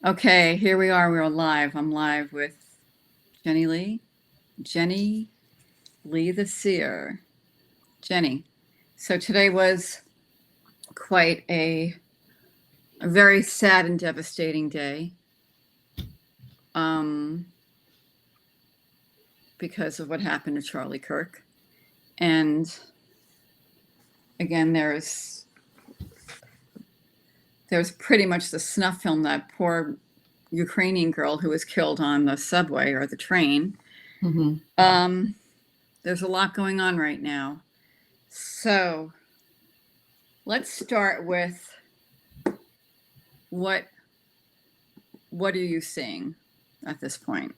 Okay, here we are. We're live. I'm live with Jenny Lee. Jenny Lee the Seer. Jenny. So today was quite a very sad and devastating day. Um, because of what happened to Charlie Kirk. And again, there's pretty much the snuff film, that poor Ukrainian girl who was killed on the subway or the train. Mm-hmm. There's a lot going on right now. So let's start with what what are you seeing at this point?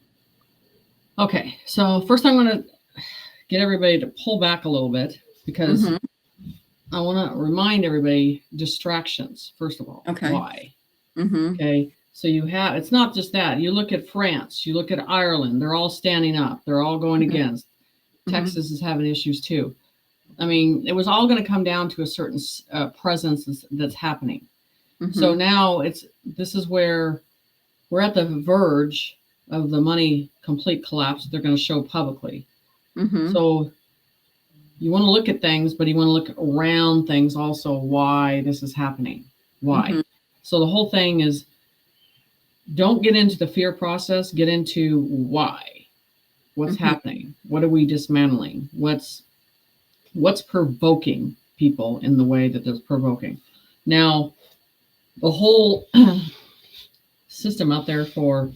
Okay, so first I'm going to get everybody to pull back a little bit because Mm-hmm. I want to remind everybody distractions, first of all. Okay. Why? Mm-hmm. Okay, so you have, it's not just that. You look at France, you look at Ireland, they're all standing up, they're all going Mm-hmm. against. Texas is having issues too. I mean, it was all going to come down to a certain presence that's happening. Mm-hmm. So now this is where we're at the verge of the money complete collapse they're going to show publicly. Mm-hmm. So you want to look at things, but you want to look around things also, why this is happening. Why? Mm-hmm. So the whole thing is, don't get into the fear process, get into why. What's Mm-hmm. happening? What are we dismantling? What's provoking people in the way that it's provoking? Now, the whole system out there for,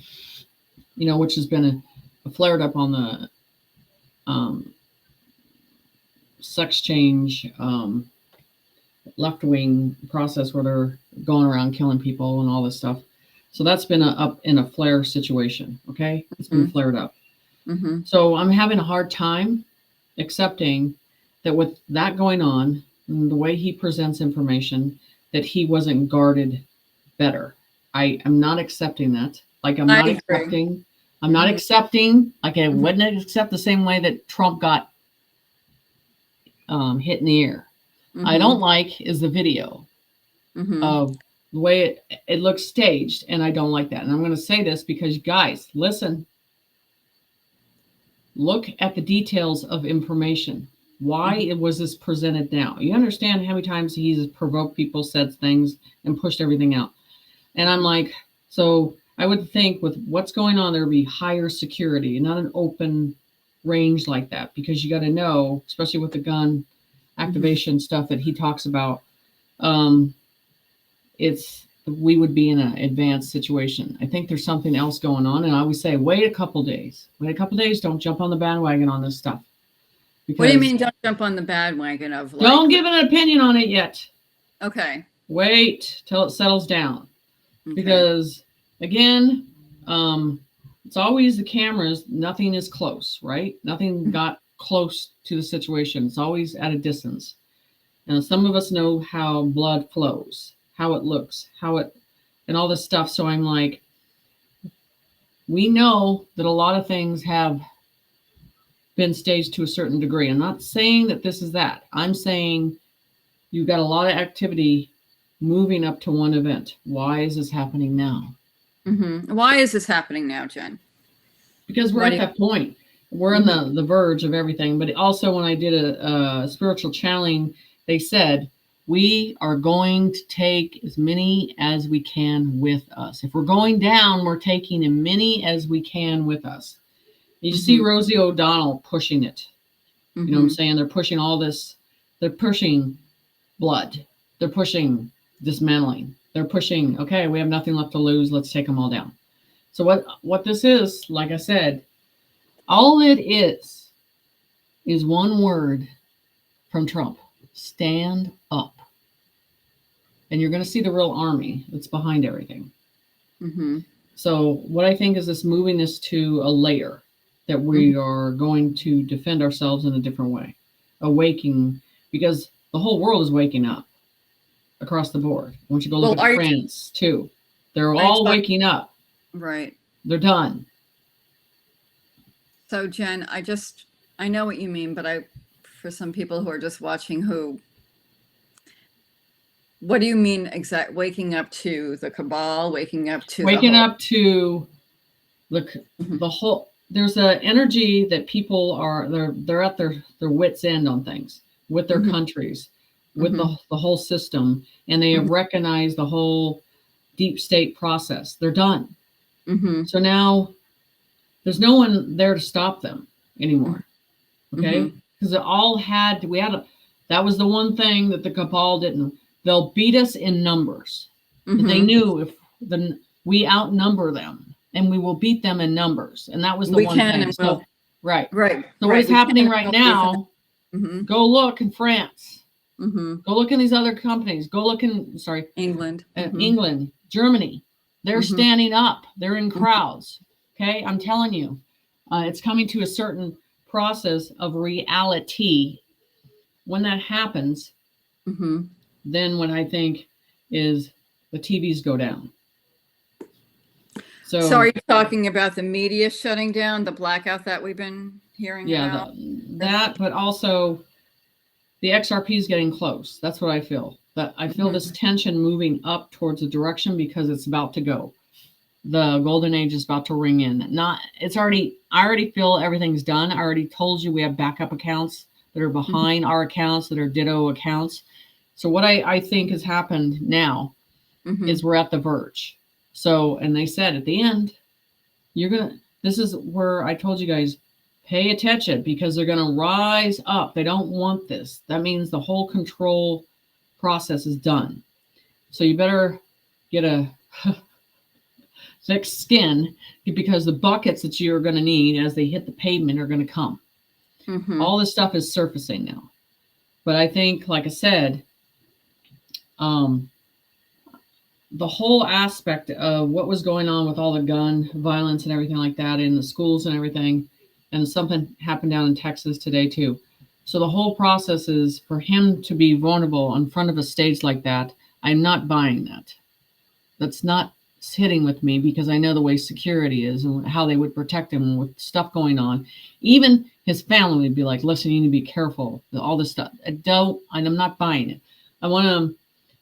which has been flared up on the sex change left wing process where they're going around killing people and all this stuff. So that's been up in a flare situation. Okay, it's been flared up. Mm-hmm. So I'm having a hard time accepting that with that going on, and the way he presents information, that he wasn't guarded better. I am not accepting that. Like I'm I not agree. accepting. I'm not accepting. Like I wouldn't accept the same way that Trump got hit in the ear. Mm-hmm. I don't like is the video Mm-hmm. of the way it looks staged, and I don't like that. And I'm going to say this because you guys, listen, look at the details of information. Why it was this presented now? You understand how many times he's provoked people, said things, and pushed everything out. And I'm like, so I would think with what's going on, there would be higher security, not an open range like that, because you got to know, especially with the gun activation stuff that he talks about, we would be in an advanced situation. I think there's something else going on, and I always say, wait a couple days. Wait a couple days. Don't jump on the bandwagon on this stuff. What do you mean? Don't jump on the bandwagon of like? Don't give an opinion on it yet. Okay. Wait till it settles down, Okay. because again, it's always the cameras. Nothing is close, right? Nothing got close to the situation. It's always at a distance. And some of us know how blood flows, how it looks, and all this stuff. So I'm like, we know that a lot of things have been staged to a certain degree. I'm not saying that this is that. I'm saying you've got a lot of activity moving up to one event. Why is this happening now? Mm-hmm. Why is this happening now, Jen? Because we're at that point. We're on the verge of everything. But also, when I did a spiritual channeling, they said, we are going to take as many as we can with us. If we're going down, we're taking as many as we can with us. You see Rosie O'Donnell pushing it. You know what I'm saying? They're pushing all this. They're pushing blood. They're pushing dismantling. They're pushing, okay, we have nothing left to lose. Let's take them all down. So what this is, like I said, all it is one word from Trump: stand up. And you're going to see the real army that's behind everything. So what I think is this moving this to a layer that we are going to defend ourselves in a different way, awakening, because the whole world is waking up across the board. I want you to go look at France too. They're all waking up. Right. They're done. So Jen, I know what you mean, but for some people who are just watching, who What do you mean waking up to the cabal, waking up to waking the whole... up to the whole, there's an energy that people are, they're at their wits end on things with their countries, with the whole system, and they have recognized the whole deep state process. They're done. So now there's no one there to stop them anymore. Okay, because it all had to, that was the one thing that the cabal didn't. They'll beat us in numbers. They knew if we outnumber them, and we will beat them in numbers, and that was the one thing. So, right. So what is happening right now? Go look in France. Go look in these other companies. Go look in England, England, Germany. They're standing up. They're in crowds. Okay, I'm telling you, it's coming to a certain process of reality. When that happens, then what I think is the TVs go down. So are you talking about the media shutting down, the blackout that we've been hearing about? That, but also the XRP is getting close. That's what I feel. That I feel this tension moving up towards a direction because it's about to go. The golden age is about to ring in. I already feel everything's done. I already told you we have backup accounts that are behind our accounts that are ditto accounts. So what I think has happened now is we're at the verge. So, and they said at the end, this is where I told you guys, pay attention because they're going to rise up. They don't want this. That means the whole control process is done. So you better get a thick skin because the buckets that you're going to need as they hit the pavement are going to come. All this stuff is surfacing now. But I think, like I said, the whole aspect of what was going on with all the gun violence and everything like that in the schools and everything, and something happened down in Texas today too. So the whole process is for him to be vulnerable in front of a stage like that. I'm not buying that. That's not hitting with me because I know the way security is and how they would protect him with stuff going on. Even his family would be like, listen, you need to be careful. All this stuff. I'm not buying it. I want to,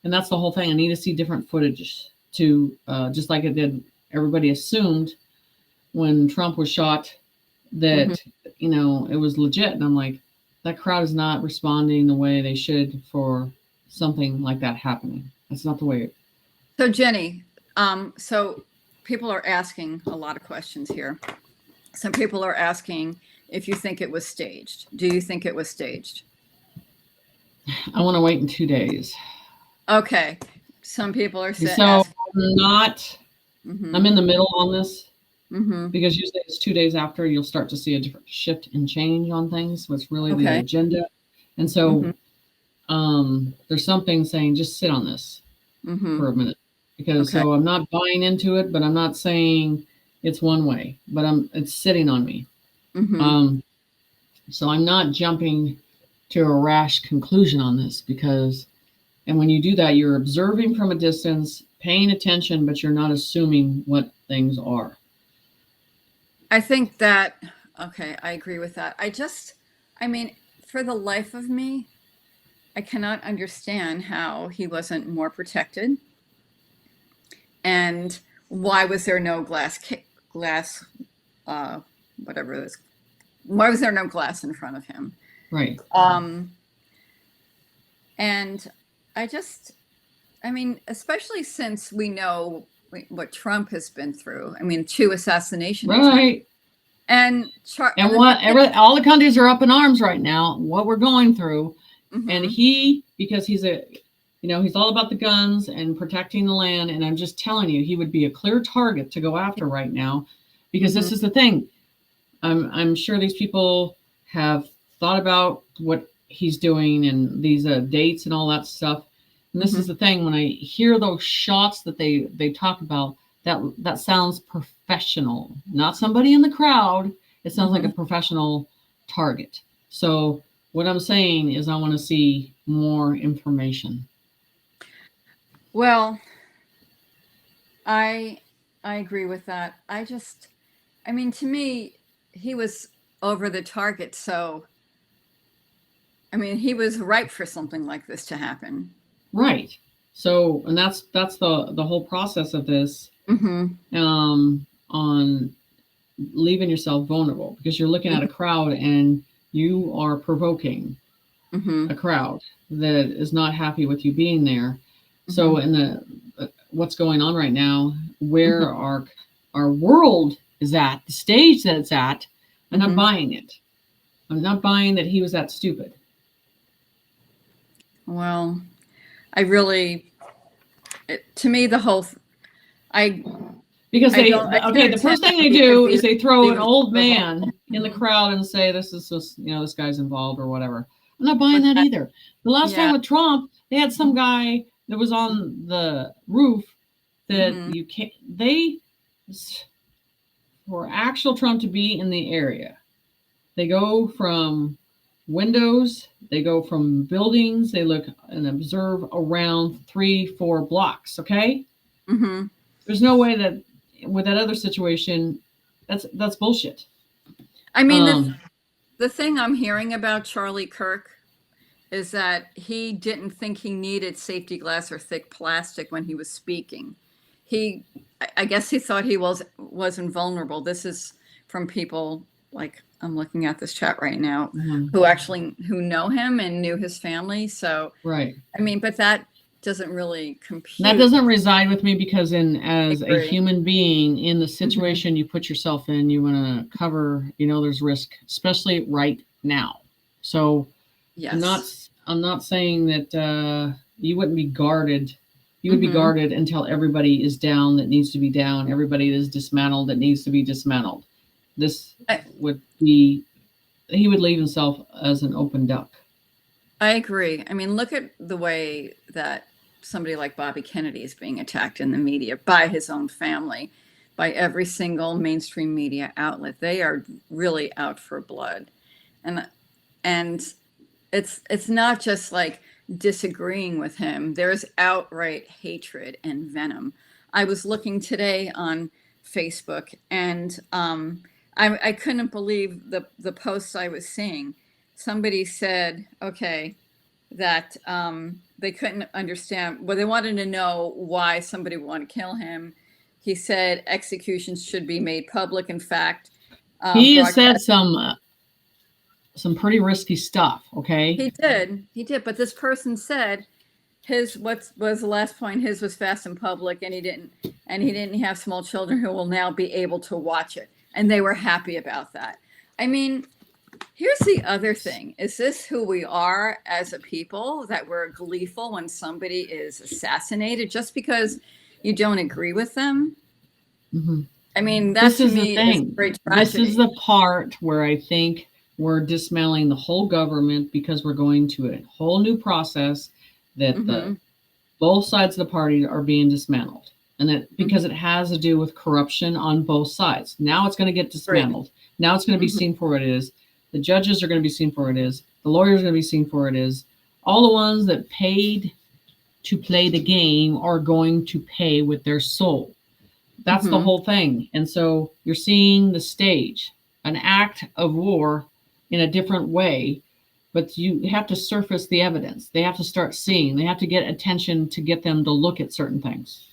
and that's the whole thing. I need to see different footage to, just like it did. Everybody assumed when Trump was shot that, it was legit. And I'm like, that crowd is not responding the way they should for something like that happening. That's not the way. So Jenny, so people are asking a lot of questions here. Some people are asking if you think it was staged. Do you think it was staged? I want to wait in 2 days. Okay. Some people are saying. So I'm in the middle on this because usually it's 2 days after you'll start to see a different shift and change on things. What's really the agenda. And so there's something saying just sit on this for a minute. Because so I'm not buying into it, but I'm not saying it's one way, but it's sitting on me. So I'm not jumping to a rash conclusion on this and when you do that, you're observing from a distance, paying attention, but you're not assuming what things are. I think that, I agree with that. For the life of me, I cannot understand how he wasn't more protected. And why was there no glass, whatever it is? Why was there no glass in front of him? Right. And especially since we know what Trump has been through. 2 assassinations. Right. And all the countries are up in arms right now, what we're going through. And because he's he's all about the guns and protecting the land. And I'm just telling you, he would be a clear target to go after right now, because this is the thing. I'm sure these people have thought about what he's doing and these dates and all that stuff. And this is the thing. When I hear those shots that they talk about, that sounds professional, not somebody in the crowd. It sounds like a professional target. So what I'm saying is I want to see more information. Well, I agree with that. To me, he was over the target. So, he was ripe for something like this to happen. Right. So, and that's the whole process of this, on leaving yourself vulnerable, because you're looking at a crowd and you are provoking a crowd that is not happy with you being there. So in the what's going on right now, where our world is at, the stage that it's at, I'm not buying it. I'm not buying that he was that stupid. Well, I really, to me, the whole, because the first thing they do is they throw an old man in the crowd and say, this is just, this guy's involved or whatever. I'm not buying that either. The last time with Trump, they had some guy that was on the roof that you can't, for actual Trump to be in the area, they go from windows, they go from buildings, they look and observe around 3-4 blocks. Okay. There's no way that with that other situation, that's bullshit. I mean, the thing I'm hearing about Charlie Kirk is that he didn't think he needed safety glass or thick plastic when he was speaking. I guess he thought he wasn't vulnerable. This is from people like, I'm looking at this chat right now, who know him and knew his family. So, right. I mean, but that doesn't really compute. That doesn't reside with me, because as a human being in the situation you put yourself in, you want to cover, there's risk, especially right now. So yes. I'm not saying that you wouldn't be guarded. You would be guarded until everybody is down that needs to be down. Everybody is dismantled that needs to be dismantled. This would be, he would leave himself as an open duck. I agree. I mean, look at the way that somebody like Bobby Kennedy is being attacked in the media by his own family, by every single mainstream media outlet. They are really out for blood. And it's not just like disagreeing with him. There's outright hatred and venom. I was looking today on Facebook, and I couldn't believe the posts I was seeing. Somebody said, okay, that they couldn't understand. Well, they wanted to know why somebody would want to kill him. He said executions should be made public. In fact, he has said some pretty risky stuff. Okay. He did. But this person said what was the last point? His was fast and public, and he didn't have small children who will now be able to watch it. And they were happy about that. I mean, here's the other thing. Is this who we are as a people, that we're gleeful when somebody is assassinated just because you don't agree with them? I mean, that to me is a great tragedy. This is the part where I think we're dismantling the whole government, because we're going to a whole new process that both sides of the party are being dismantled. And that because it has to do with corruption on both sides. Now it's going to get dismantled. Right. Now it's going to be seen for what it is. The judges are going to be seen for what it is. The lawyers are going to be seen for what it is. All the ones that paid to play the game are going to pay with their soul. That's the whole thing. And so you're seeing the stage, an act of war in a different way, but you have to surface the evidence. They have to start seeing. They have to get attention to get them to look at certain things.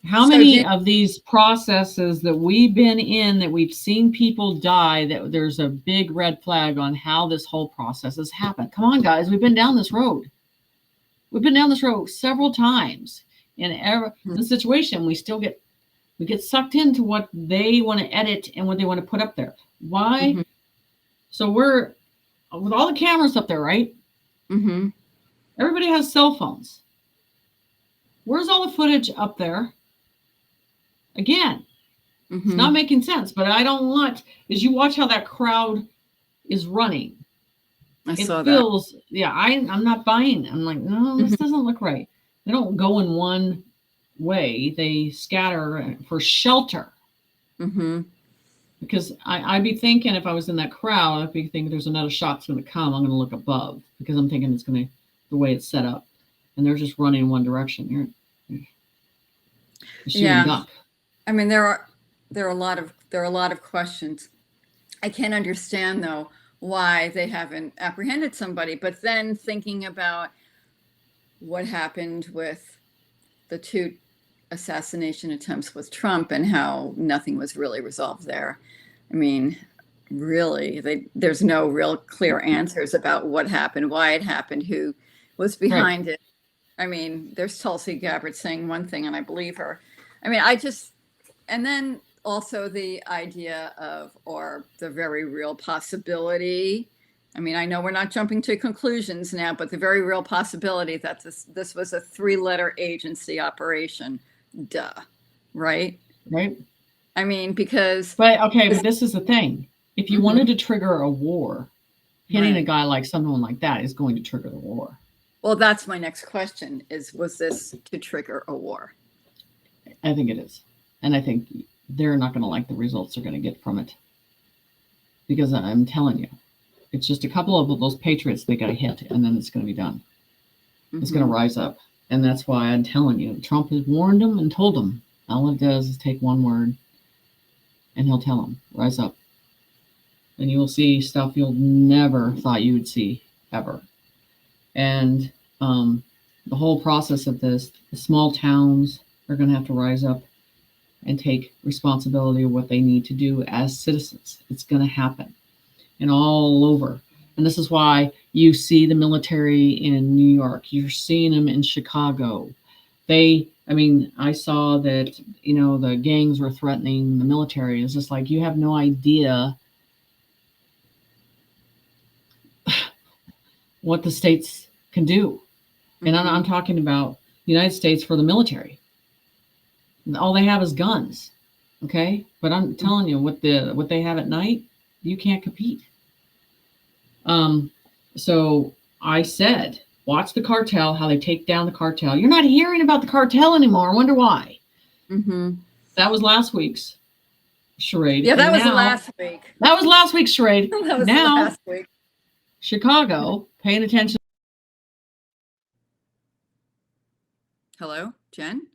How many of these processes that we've been in, that we've seen people die, that there's a big red flag on how this whole process has happened? Come on, guys. We've been down this road. We've been down this road several times. In the situation, we get sucked into what they want to edit and what they want to put up there. Why? So we're, with all the cameras up there, right? Everybody has cell phones. Where's all the footage up there? Again, it's not making sense, but I don't want, as you watch how that crowd is running. I saw that. Yeah, I'm not buying. I'm like, no, this doesn't look right. They don't go in one way. They scatter for shelter. Because I'd be thinking, if I was in that crowd, I'd be thinking there's another shot's going to come. I'm going to look above, because I'm thinking it's going to, the way it's set up. And they're just running in one direction. You're shooting duck. I mean, there are a lot of questions. I can't understand, though, why they haven't apprehended somebody. But then thinking about what happened with the 2 assassination attempts with Trump and how nothing was really resolved there. I mean, really, there's no real clear answers about what happened, why it happened, who was behind it. I mean, there's Tulsi Gabbard saying one thing, and I believe her. I mean, and then also the idea of, or the very real possibility. I mean, I know we're not jumping to conclusions now, but the very real possibility that this was a 3-letter agency operation. Duh. Right? Right. I mean, because. But okay, but this is the thing. If you wanted to trigger a war, hitting a guy like someone like that is going to trigger the war. Well, that's my next question was this to trigger a war? I think it is. And I think they're not going to like the results they're going to get from it. Because I'm telling you, it's just a couple of those patriots they got to hit, and then it's going to be done. It's going to rise up. And that's why I'm telling you, Trump has warned them and told them. All it does is take one word, and he'll tell them, rise up. And you will see stuff you'll never thought you would see, ever. And the whole process of this, the small towns are going to have to rise up and take responsibility of what they need to do as citizens. It's going to happen. And all over. And this is why you see the military in New York. You're seeing them in Chicago. I saw that, the gangs were threatening the military. It's just like, you have no idea what the states can do. And I'm talking about the United States for the military. All they have is guns. Okay? But I'm telling you, what they have at night, you can't compete. So I said, watch the cartel, how they take down the cartel. You're not hearing about the cartel anymore. I wonder why. That was last week's charade. Yeah, that was last week. That was last week's charade. That was last week. Chicago, paying attention. Hello, Jen?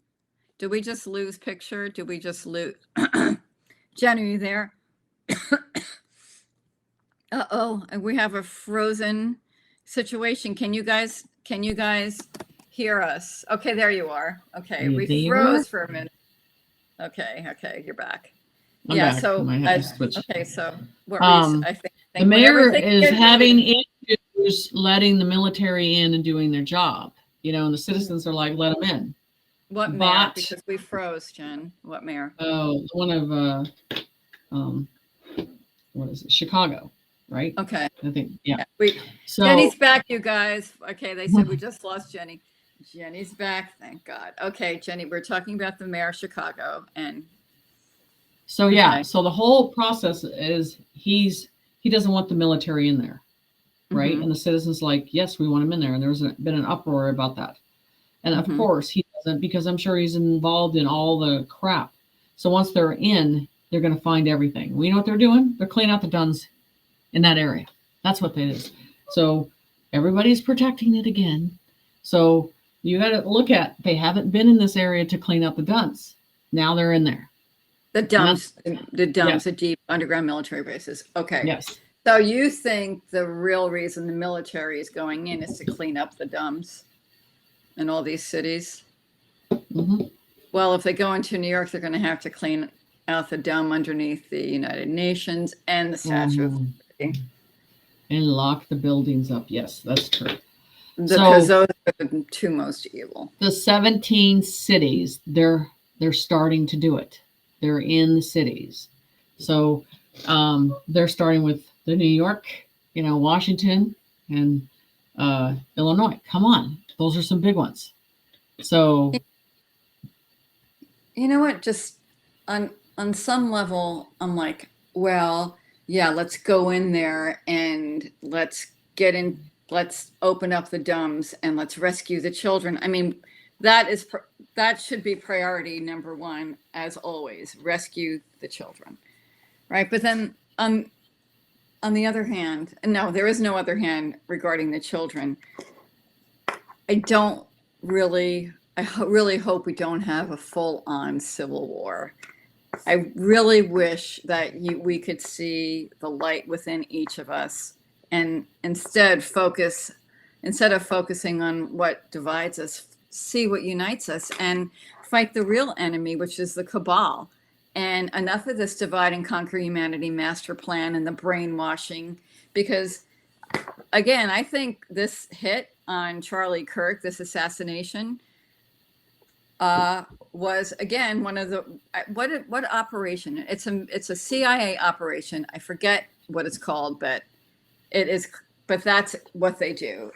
Did we just lose picture? Did we just lose? Jen, are you there? Uh-oh, and we have a frozen situation. Can you guys hear us? Okay, there you are. Okay, we froze for a minute. Okay, you're back. I'm back. So okay, so what I think the mayor is having issues letting the military in and doing their job. And the citizens are like, let them in. What mayor? Because we froze, Jen. What mayor? Oh, one of what is it? Chicago. Right? Okay. I think, So Jenny's back, you guys. Okay, they said we just lost Jenny. Jenny's back, thank God. Okay, Jenny, we're talking about the mayor of Chicago, and so so the whole process is he doesn't want the military in there, right? And the citizens like, yes, we want him in there, and there's been an uproar about that, and of course he doesn't, because I'm sure he's involved in all the crap. So once they're in, they're going to find everything. We know what they're doing. They're cleaning out the guns in that area. That's what that is. So everybody's protecting it again. So you got to look at, they haven't been in this area to clean up the dumps. Now they're in there. The dumps, the deep underground military bases. Okay. Yes. So you think the real reason the military is going in is to clean up the dumps in all these cities? Well, if they go into New York, they're going to have to clean out the dump underneath the United Nations and the Statue of Liberty. And lock the buildings up. Yes, that's true. Because those are the 2 most evil. The 17 cities, they're starting to do it. They're in the cities. So they're starting with the New York, Washington, and Illinois. Come on. Those are some big ones. So you know what? Just on some level, I'm like, well, yeah, let's go in there and let's open up the dumps and let's rescue the children. I mean, that should be priority number 1, as always, rescue the children, right? But then on the other hand, no, there is no other hand regarding the children. I really hope we don't have a full-on civil war. I really wish that we could see the light within each of us and instead focus instead of focusing on what divides us, see what unites us and fight the real enemy, which is the cabal. And enough of this divide and conquer humanity master plan and the brainwashing, because again, I think this hit on Charlie Kirk, this assassination, was again one of the what operation? It's a CIA operation. I forget what it's called, but it is. But that's what they do.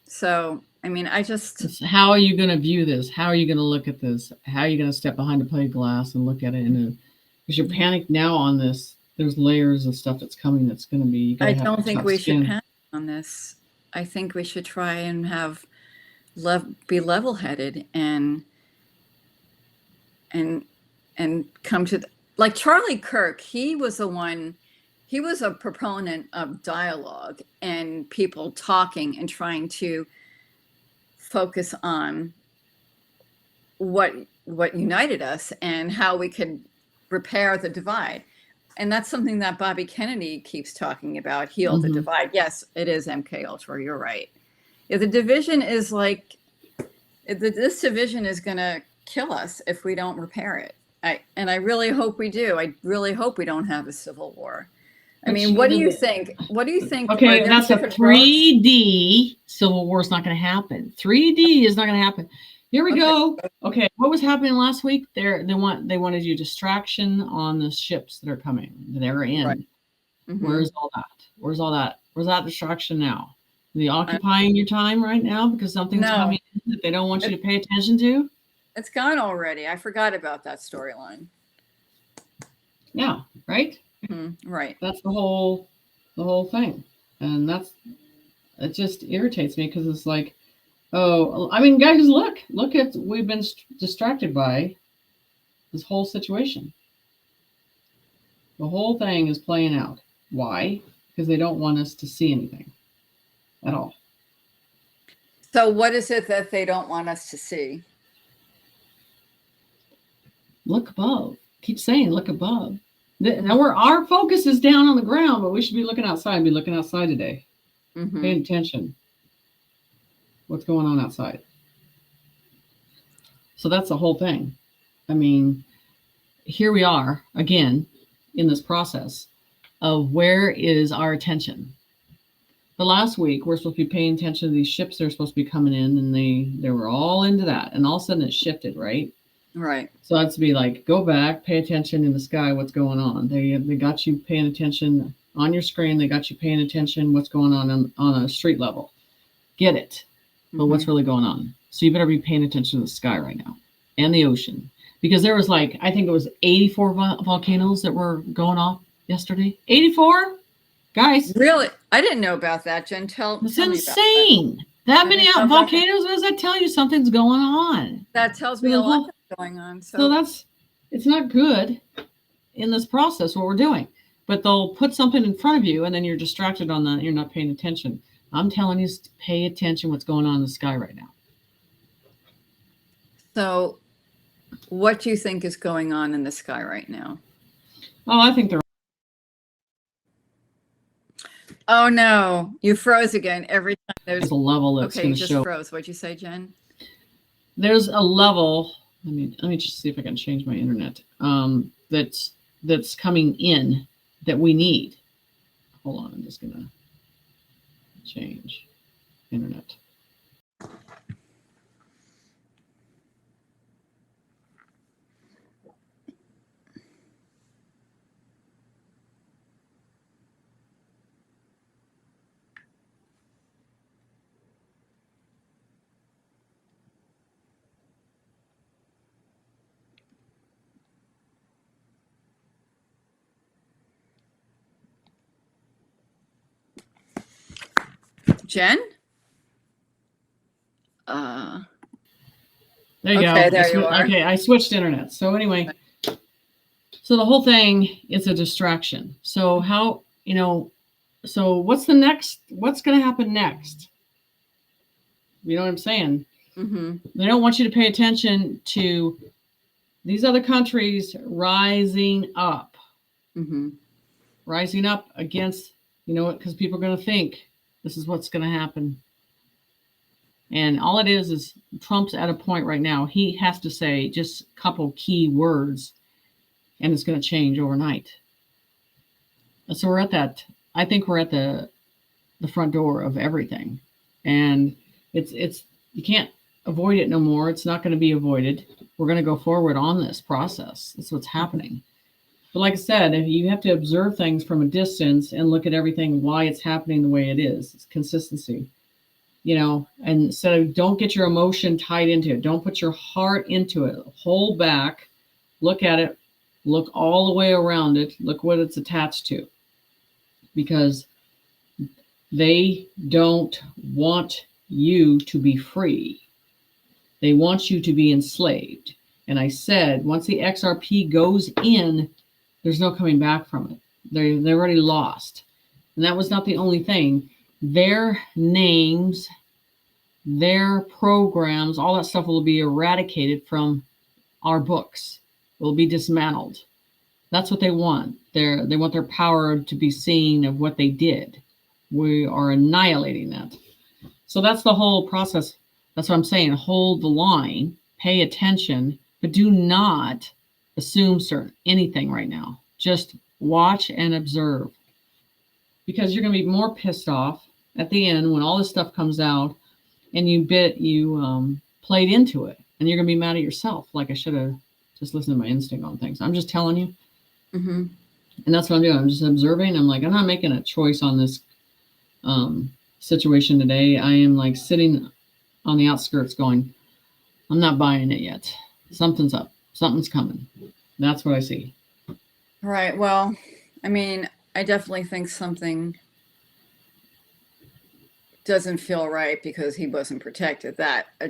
So I mean, how are you going to view this? How are you going to look at this? How are you going to step behind a plate glass and look at it? Because you're panicked now on this. There's layers of stuff that's coming. That's going to be. I don't think we should panic on this. I think we should try and be level-headed and come to like Charlie Kirk. He was a proponent of dialogue and people talking and trying to focus on what united us and how we could repair the divide. And that's something that Bobby Kennedy keeps talking about, heal the divide. Yes, it is MK Ultra. You're right. The division is like, this division is going to kill us if we don't repair it. And I really hope we do. I really hope we don't have a civil war. I mean, what do you think? What do you think? Okay, that's a 3D civil war is not going to happen. 3D is not going to happen. Here we go. Okay, what was happening last week? They wanted you distraction on the ships that are coming. They're in. Right. Where's all that? Where's all that? Where's that distraction now? Are they occupying your time right now because something's coming in that they don't want you to pay attention to? It's gone already. I forgot about that storyline. Yeah, right? Right. That's the whole thing. And it just irritates me because it's like, oh, I mean, guys, look at, we've been distracted by this whole situation. The whole thing is playing out. Why? Because they don't want us to see anything at all. So what is it that they don't want us to see? Look above. Keep saying, look above. Now our focus is down on the ground, but we should be looking outside. Be looking outside today. Paying attention. What's going on outside? So that's the whole thing. I mean, here we are again in this process of where is our attention. But last week we're supposed to be paying attention to these ships that are supposed to be coming in, and they were all into that, and all of a sudden it shifted, right? Right. So that's to be like, go back, pay attention in the sky, what's going on. They got you paying attention on your screen. They got you paying attention what's going on a street level. Get it. But what's really going on? So you better be paying attention to the sky right now and the ocean. Because there was I think it was 84 volcanoes that were going off yesterday. 84? Guys. Really? I didn't know about that, Jen. Tell me about insane. That many volcanoes, what does that tell you? Something's going on. That tells me a lot going on. So it's not good in this process, what we're doing. But they'll put something in front of you and then you're distracted on that. You're not paying attention. I'm telling you to pay attention what's going on in the sky right now. So what do you think is going on in the sky right now? Oh, I think they're. Oh no, you froze again. Every time there's a level that's going to show. Okay, you just froze. What'd you say, Jen? There's a level. Let me just see if I can change my internet. That's coming in that we need. Hold on, I'm just gonna change internet. Jen? There you go. There you are. Okay, I switched internet. So anyway, so the whole thing is a distraction. So how, so what's the next, what's going to happen next? You know what I'm saying? They don't want you to pay attention to these other countries rising up. Rising up against, because people are going to think, This is what's going to happen. And all it is Trump's at a point right now. He has to say just a couple key words, and it's going to change overnight. So we're at that. I think we're at the front door of everything, and it's you can't avoid it no more. It's not going to be avoided. We're going to go forward on this process. That's what's happening. But like I said, if you have to observe things from a distance and look at everything, why it's happening the way it is. It's consistency, and so don't get your emotion tied into it. Don't put your heart into it. Hold back, look at it, look all the way around it, look what it's attached to, because they don't want you to be free. They want you to be enslaved. And I said, once the XRP goes in, there's no coming back from it. They're already lost. And that was not the only thing. Their names, their programs, all that stuff will be eradicated from our books. Will be dismantled. That's what they want. They want their power to be seen of what they did. We are annihilating that. So that's the whole process. That's what I'm saying. Hold the line, pay attention, but do not assume anything right now. Just watch and observe, because you're going to be more pissed off at the end when all this stuff comes out and you played into it, and you're going to be mad at yourself. Like, I should have just listened to my instinct on things. I'm just telling you. Mm-hmm. And that's what I'm doing. I'm just observing. I'm like, I'm not making a choice on this situation today. I am like sitting on the outskirts going, I'm not buying it yet. Something's up. Something's coming. That's what I see. Right. Well, I mean, I definitely think something doesn't feel right because he wasn't protected. That I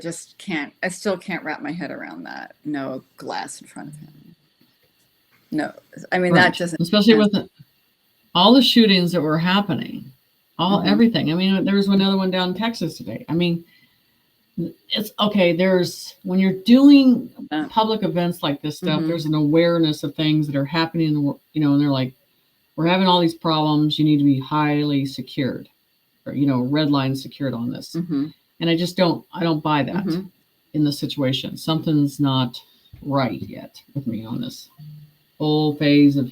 still can't wrap my head around that. No glass in front of him. No, I mean, that doesn't. Especially with all the shootings that were happening, everything. I mean, there was another one down in Texas today. I mean, it's okay. When you're doing public events like this stuff, there's an awareness of things that are happening in the world, and they're like, we're having all these problems. You need to be highly secured, or, red line secured on this. And I don't buy that in the situation. Something's not right yet with me on this whole phase of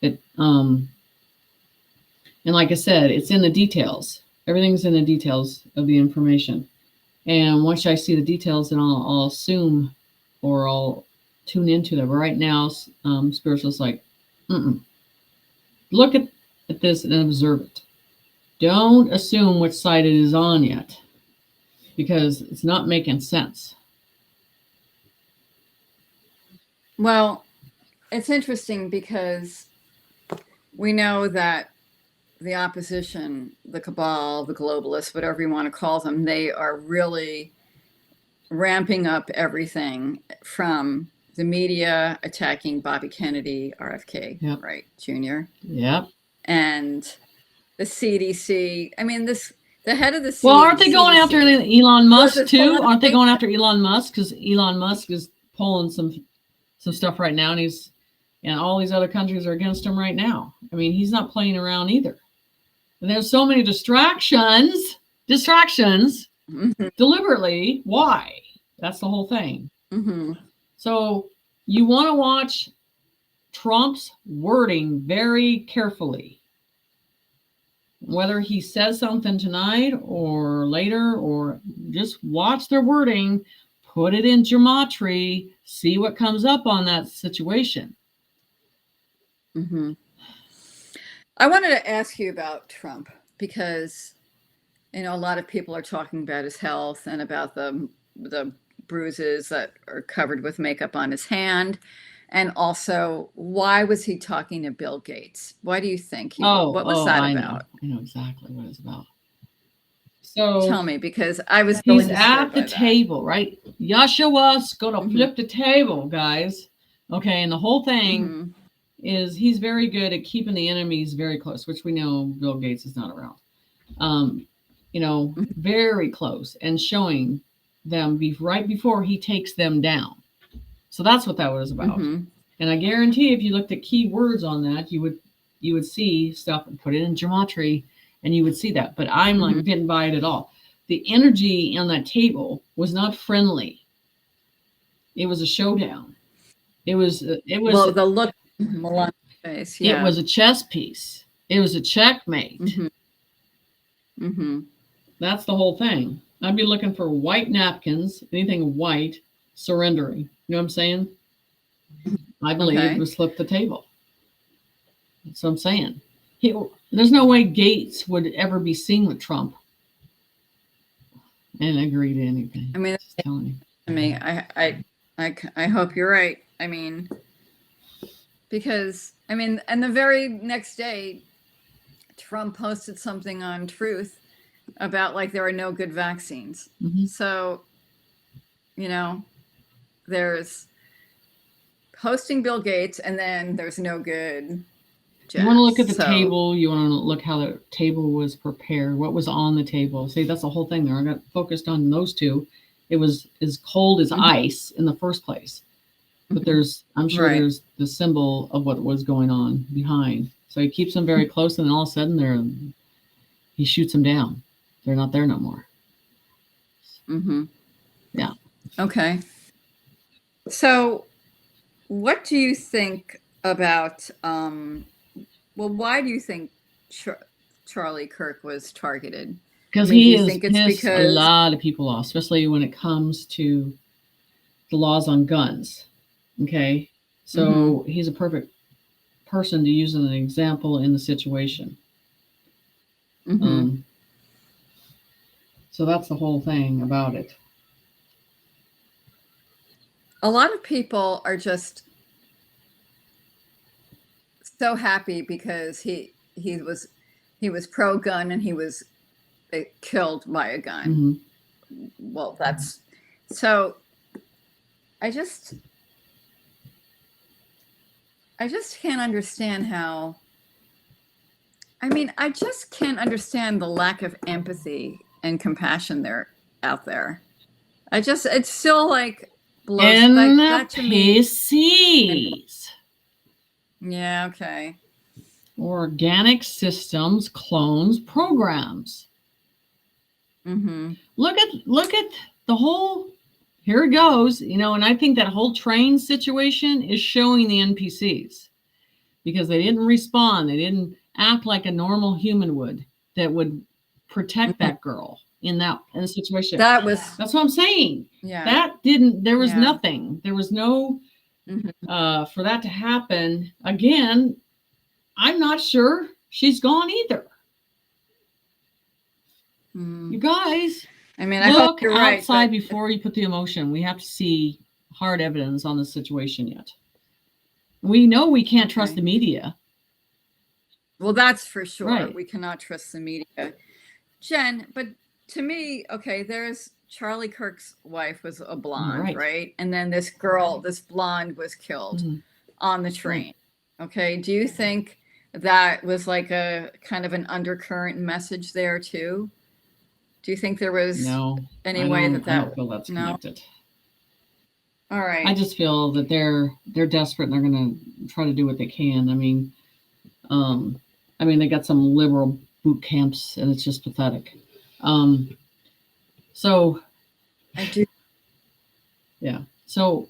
it. And like I said, it's in the details. Everything's in the details of the information. And once I see the details, then I'll assume, or I'll tune into them. But right now, spiritual's like, look at this and observe it. Don't assume which side it is on yet, because it's not making sense. Well, it's interesting because we know that the opposition, the cabal, the globalists, whatever you want to call them, they are really ramping up everything, from the media attacking Bobby Kennedy, RFK, right, Jr. Yep. And the CDC. I mean, the head of the CDC. Well, aren't they going after Elon Musk too? Aren't they going after Elon Musk? Because Elon Musk is pulling some stuff right now, and all these other countries are against him right now. I mean, he's not playing around either. And there's so many distractions deliberately. Why? That's the whole thing. So you want to watch Trump's wording very carefully. Whether he says something tonight or later, or just watch their wording, put it in gematria, see what comes up on that situation. I wanted to ask you about Trump, because a lot of people are talking about his health and about the bruises that are covered with makeup on his hand, and also, why was he talking to Bill Gates? Why do you think what was that about? I know exactly what it's about. So tell me, because I was he's at the table, right? Yeshua's gonna flip the table, guys. Okay, and the whole thing is he's very good at keeping the enemies very close, which we know Bill Gates is not around. Very close, and showing them right before he takes them down. So that's what that was about. And I guarantee if you looked at key words on that, you would see stuff and put it in gematria, and you would see that. But I'm like, didn't buy it at all. The energy on that table was not friendly. It was a showdown. It was well, the look on face, yeah. It was a chess piece. It was a checkmate. That's the whole thing. I'd be looking for white napkins, anything white, surrendering. You know what I'm saying? I believe it was flip the table. That's what I'm saying. There's no way Gates would ever be seen with Trump and agree to anything. I mean, just telling you. I mean, I hope you're right. I mean, because and the very next day, Trump posted something on Truth about like there are no good vaccines. So, you know, there's hosting Bill Gates, and then there's no good jabs. You want to look at the table. You want to look how the table was prepared. What was on the table? See, that's the whole thing there. I got focused on those two. It was as cold as ice in the first place. But I'm sure there's the symbol of what was going on behind. So he keeps them very close, and then all of a sudden he shoots them down. They're not there no more. Yeah. Okay. So what do you think about, why do you think Charlie Kirk was targeted? Because he has pissed a lot of people off, especially when it comes to the laws on guns. Okay. So he's a perfect person to use as an example in the situation. So that's the whole thing about it. A lot of people are just so happy because he was pro-gun and he was killed by a gun. Well, that's so. I just can't understand how. I mean, I just can't understand the lack of empathy and compassion out there. It's still like blows like that to me. Yeah, okay. Organic systems, clones, programs. Look at the whole. Here it goes, and I think that whole train situation is showing the NPCs because they didn't respond. They didn't act like a normal human would that would protect that girl in the situation. That's what I'm saying. Yeah. There was nothing. There was no, for that to happen again. I'm not sure she's gone either. You guys. I mean, I hope you're right. Outside before you put the emotion. We have to see hard evidence on the situation yet. We know we can't trust the media. Well, that's for sure. Right. We cannot trust the media. Jen, but to me, okay, there's Charlie Kirk's wife was a blonde, right? And then this girl, this blonde was killed on the train. Okay. Do you think that was like a kind of an undercurrent message there too? Do you think there was any way that I don't feel that's connected? All right. I just feel that they're desperate and they're going to try to do what they can. I mean, they got some liberal boot camps and it's just pathetic. So I do. Yeah. So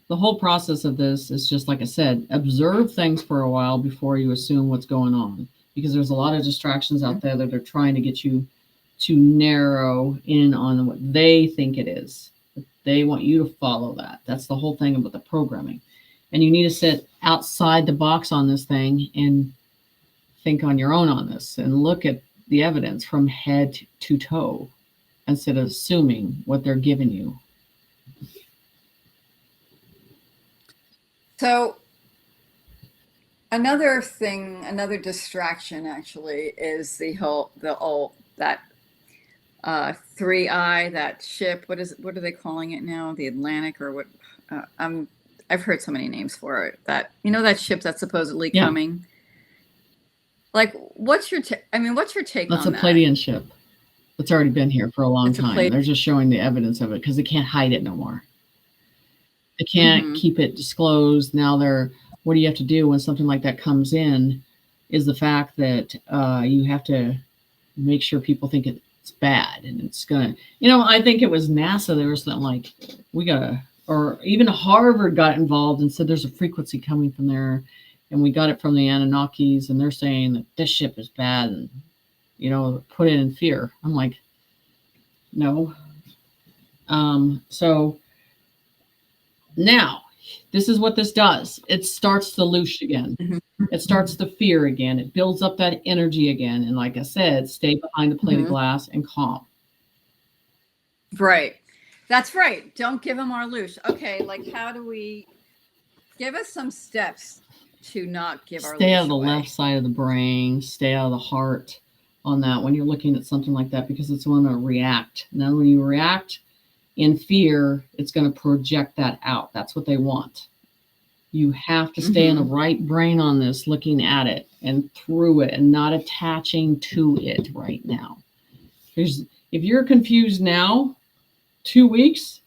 the whole process of this is just, like I said, observe things for a while before you assume what's going on, because there's a lot of distractions out there that are trying to get you to narrow in on what they think it is. They want you to follow that. That's the whole thing about the programming. And you need to sit outside the box on this thing and think on your own on this and look at the evidence from head to toe instead of assuming what they're giving you. So another distraction actually is that 3i, that ship. What are they calling it now? The Atlantic or what? I've heard so many names for it. That ship that's supposedly coming. Like, what's your take on that? That's a Pleiadian ship. It's already been here for a long time. They're just showing the evidence of it because they can't hide it no more. They can't keep it disclosed. Now what do you have to do when something like that comes in is the fact that you have to make sure people think it's bad and it's gonna, you know, I think it was NASA. There was something like, we gotta, or even Harvard got involved and said there's a frequency coming from there, and we got it from the Anunnakis, and they're saying that this ship is bad, and, you know, put it in fear. I'm like, no. So now this is what this does. It starts the loosh again. It starts the fear again. It builds up that energy again. And like I said, stay behind the plate of glass and calm. Right. That's right. Don't give them our loosh. Okay. Like, how do we give us some steps to not give our loosh Stay out of the away? left side of the brain. Stay out of the heart on that when you're looking at something like that, because it's going to react. Now, when you react in fear, it's going to project that out. That's what they want. You have to stay in the right brain on this, looking at it and through it and not attaching to it right now. If you're confused now, 2 weeks,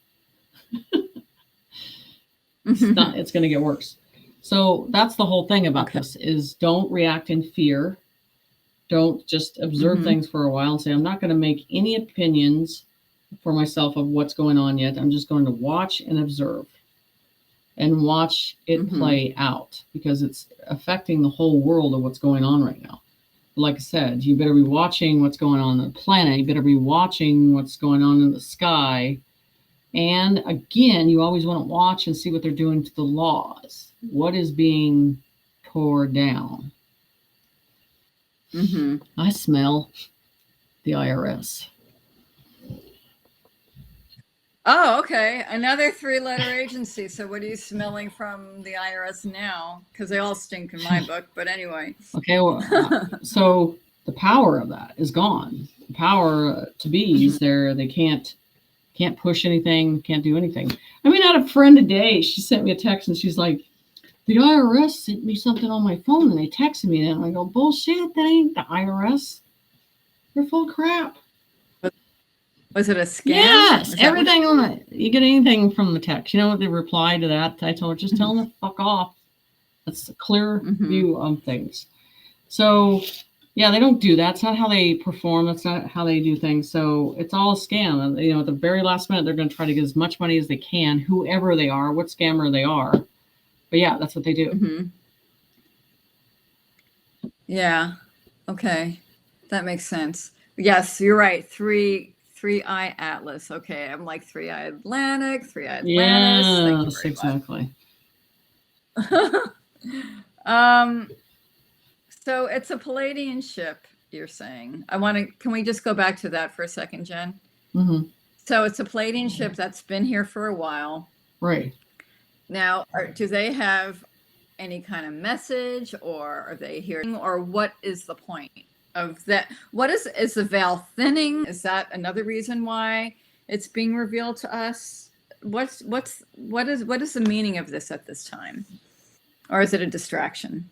it's going to get worse. So that's the whole thing about this, is don't react in fear. Don't just observe things for a while and say, I'm not going to make any opinions for myself of what's going on yet. I'm just going to watch and observe and watch it play out, because it's affecting the whole world of what's going on right now. Like I said, you better be watching what's going on the planet. You better be watching what's going on in the sky. And again, you always want to watch and see what they're doing to the laws. What is being tore down? I smell the IRS. Oh, okay. Another 3-letter agency. So what are you smelling from the IRS now? Because they all stink in my book. But anyway. Okay. Well, so the power of that is gone. The power to bees there, they can't push anything, can't do anything. I mean, I had a friend today. She sent me a text and she's like, the IRS sent me something on my phone and they texted me. And I go, bullshit. That ain't the IRS. They're full of crap. Was it a scam? Yes, everything on it. You get anything from the text. You know what they reply to that? I told her, just tell them to fuck off. That's a clear view of things. So, yeah, they don't do that. That's not how they perform. That's not how they do things. So it's all a scam. And, you know, at the very last minute, they're going to try to get as much money as they can, whoever they are, what scammer they are. But yeah, that's what they do. Yeah. Okay. That makes sense. Yes, you're right. Three-eye Atlas. Okay, I'm like 3-eye Atlantic, 3-eye Atlantis. Yes, exactly. So it's a Palladian ship, you're saying. Can we just go back to that for a second, Jen? So it's a Palladian ship that's been here for a while. Right. Now, do they have any kind of message, or are they here, or what is the point of that? What is the veil thinning? Is that another reason why it's being revealed to us? What is the meaning of this at this time? Or is it a distraction?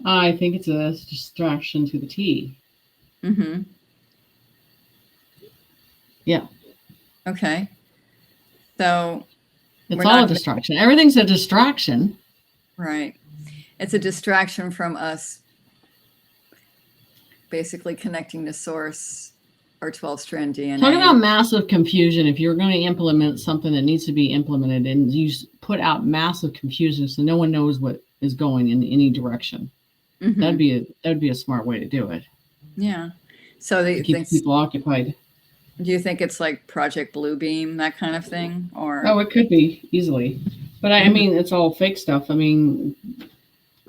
I think it's a distraction to the T. Yeah. Okay. So it's all a distraction. Everything's a distraction. Right. It's a distraction from us basically connecting to source, our 12-strand DNA. Talking about massive confusion. If you're going to implement something that needs to be implemented, and you put out massive confusion so no one knows what is going in any direction, that'd be a smart way to do it. Yeah. So they keep people occupied. Do you think it's like Project Bluebeam, that kind of thing? Or it could be easily, but I mean, it's all fake stuff. I mean,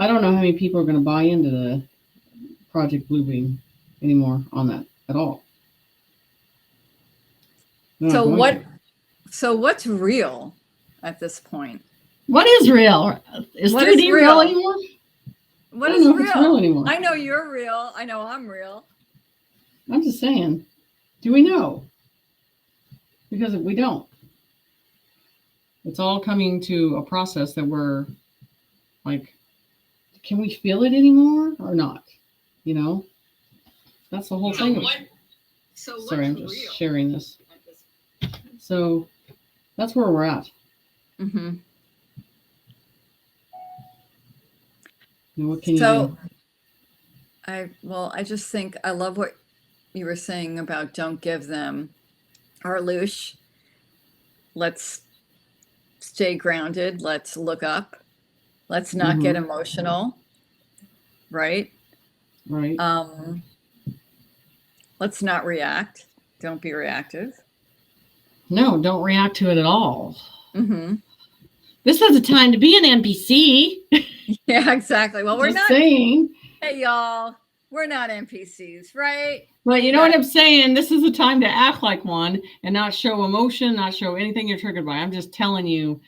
I don't know how many people are going to buy into the Project Bluebeam anymore on that at all. So what's real at this point? What is real? Is 3D real anymore? What is real? It's real anymore. I know you're real. I know I'm real. I'm just saying. Do we know? Because we don't. It's all coming to a process that we're like, can we feel it anymore or not? You know? That's the whole thing. Sorry, I'm just sharing this. So that's where we're at. Mm-hmm. What can you do? I just think I love what you were saying about don't give them our loosh. Let's stay grounded. Let's look up. Let's not get emotional. Right? Right. Let's not react. Don't be reactive. No, don't react to it at all. Mm-hmm. This is a time to be an NPC. Yeah, exactly. Well, we're not saying. Hey, y'all, we're not NPCs, right? But you know what I'm saying? This is a time to act like one and not show emotion, not show anything you're triggered by. I'm just telling you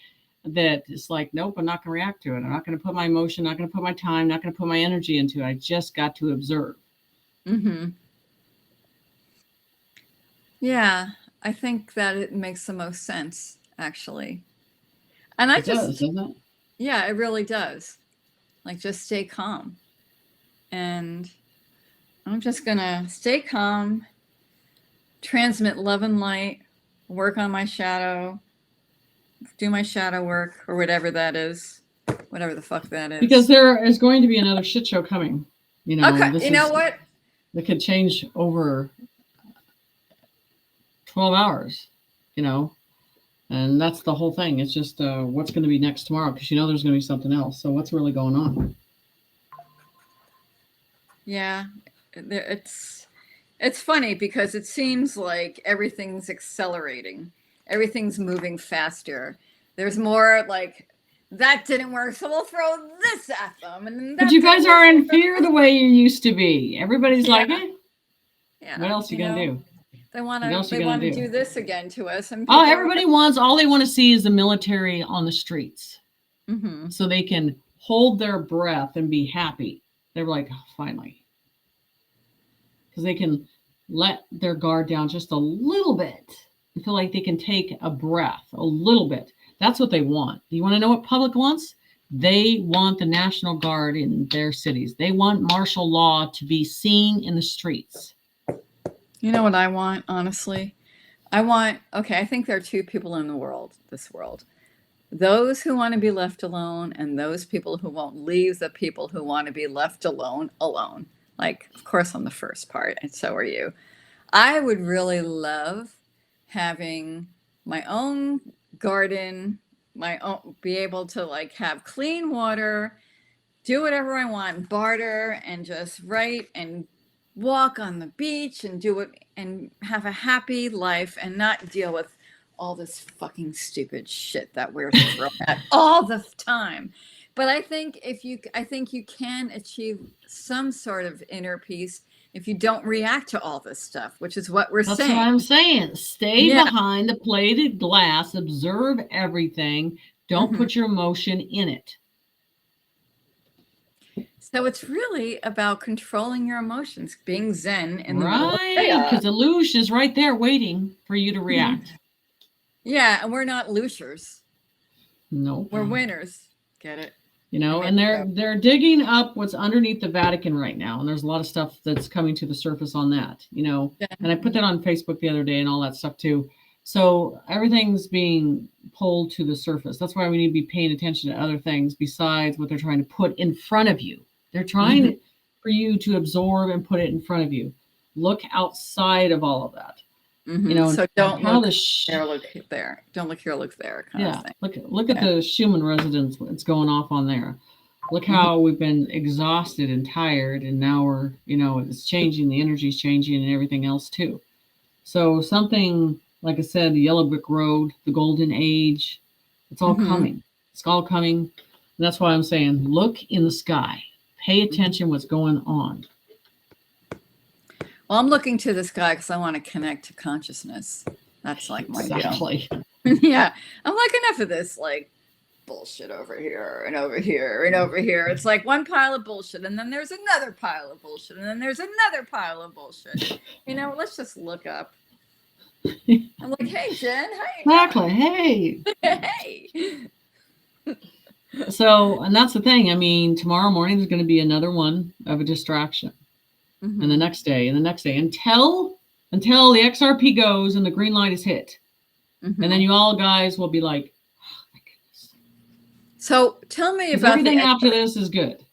that it's like, nope, I'm not going to react to it. I'm not going to put my emotion, not going to put my time, not going to put my energy into it. I just got to observe. Mm-hmm. Yeah, I think that it makes the most sense, actually. And it does, doesn't it? Yeah, it really does. Like, just stay calm. And I'm just going to stay calm, transmit love and light, work on my shadow, do my shadow work, or whatever that is, whatever the fuck that is. Because there is going to be another shit show coming. You know, okay, you know what? It could change over 12 hours, you know, and that's the whole thing. It's just what's going to be next tomorrow, because you know there's going to be something else. So what's really going on? Yeah, it's funny because it seems like everything's accelerating. Everything's moving faster. There's more like, that didn't work, so we'll throw this at them. And but you guys are in fear the way you used to be. Everybody's like, eh, yeah, what else are you going to do? They want to do this again to us. And everybody all they want to see is the military on the streets. Mm-hmm. So they can hold their breath and be happy. They're like, oh, finally. Because they can let their guard down just a little bit and feel like they can take a breath a little bit. That's what they want. Do you want to know what public wants? They want the National Guard in their cities. They want martial law to be seen in the streets. You know what I want, honestly? I think there are two people in this world. Those who want to be left alone and those people who won't leave the people who want to be left alone. Like, of course, on the first part, and so are you. I would really love having my own garden, be able to like have clean water, do whatever I want, barter, and just write and walk on the beach and do it and have a happy life and not deal with all this fucking stupid shit that we're thrown at all the time. But I think you can achieve some sort of inner peace if you don't react to all this stuff, which is what we're saying. That's what I'm saying. Stay behind the plated glass, observe everything. Don't put your emotion in it. So it's really about controlling your emotions, being zen in the middle of chaos. Because the loosh is right there waiting for you to react. Yeah, and we're not looshers. No. We're winners. Get it? You know, and they're digging up what's underneath the Vatican right now. And there's a lot of stuff that's coming to the surface on that, you know. Yeah. And I put that on Facebook the other day and all that stuff too. So everything's being pulled to the surface. That's why we need to be paying attention to other things besides what they're trying to put in front of you. They're trying for you to absorb and put it in front of you. Look outside of all of that. You know, so don't look here, look there. Don't look here, look there. Kind of thing. Look at the Schumann resonance. What's going off on there? Look how we've been exhausted and tired, and now we're, you know, it's changing. The energy's changing, and everything else too. So something like I said, the Yellow Brick Road, the Golden Age, it's all coming. It's all coming. And that's why I'm saying, look in the sky. Pay attention what's going on. Well, I'm looking to the sky because I want to connect to consciousness. That's like my deal. Yeah. I'm like, enough of this like bullshit over here and over here and over here. It's like one pile of bullshit, and then there's another pile of bullshit, and then there's another pile of bullshit. You know, let's just look up. I'm like, hey, Jen. Hey. Exactly. Hey. Hey. So, and that's the thing. I mean, tomorrow morning there's going to be another one of a distraction. And the next day, and the next day, until the XRP goes and the green light is hit. And then you all guys will be like, oh my goodness. So tell me about everything after this is good.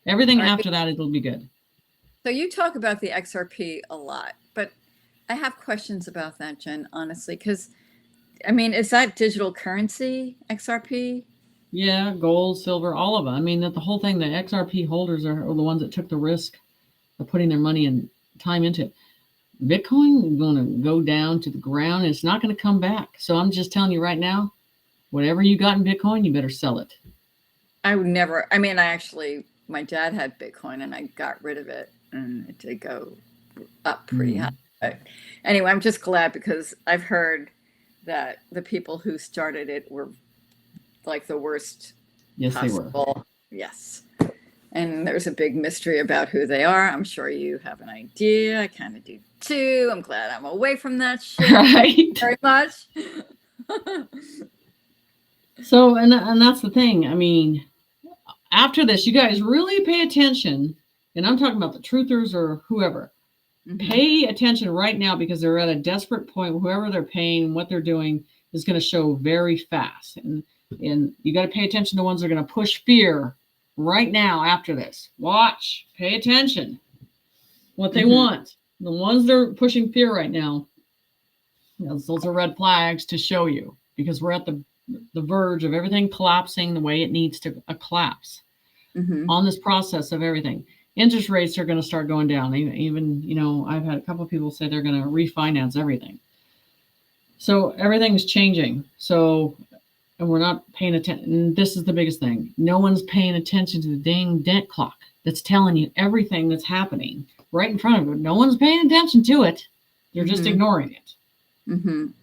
Everything after that, it'll be good. So you talk about the XRP a lot, but I have questions about that, Jen, honestly, because I mean, is that digital currency, XRP? Yeah, gold, silver, all of them. I mean, that the whole thing, the XRP holders are the ones that took the risk of putting their money and time into it. Bitcoin is going to go down to the ground and it's not going to come back. So I'm just telling you right now, whatever you got in Bitcoin, you better sell it. I would never, I mean, my dad had Bitcoin and I got rid of it and it did go up pretty high. But anyway, I'm just glad because I've heard that the people who started it were like the worst Yes, possible. they were. Yes. And there's a big mystery about who they are. I'm sure you have an idea. I kind of do too. I'm glad I'm away from that shit. Right. Very much. So, and that's the thing. I mean, after this, you guys really pay attention. And I'm talking about the truthers or whoever. Pay attention right now because they're at a desperate point. Whoever they're paying, what they're doing is going to show very fast. And you got to pay attention to the ones that are going to push fear right now after this. Watch, pay attention. What they want. The ones that are pushing fear right now, those are red flags to show you because we're at the verge of everything collapsing the way it needs to collapse on this process of everything. Interest rates are going to start going down. Even, you know, I've had a couple of people say they're going to refinance everything. So everything's changing. So, and we're not paying attention. This is the biggest thing. No one's paying attention to the dang debt clock that's telling you everything that's happening right in front of you. No one's paying attention to it. They're just ignoring it.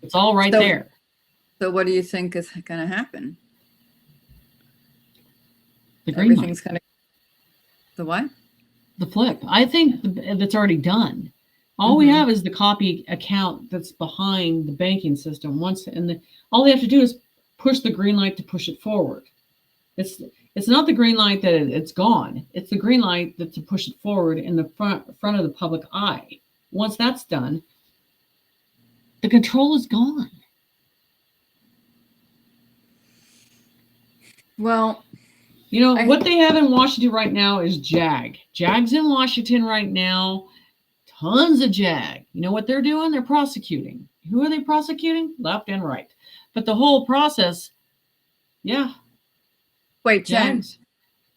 It's all right there. So what do you think is going to happen? The green Everything's going to... The what? The flip. I think that's already done. All we have is the copy account that's behind the banking system. All they have to do is push the green light to push it forward. It's not the green light that it's gone. It's the green light that to push it forward in the front of the public eye. Once that's done, the control is gone. Well, you know, what they have in Washington right now is JAG. JAG's in Washington right now. Tons of JAG. You know what they're doing? They're prosecuting. Who are they prosecuting? Left and right. But the whole process, yeah. Wait, Jen.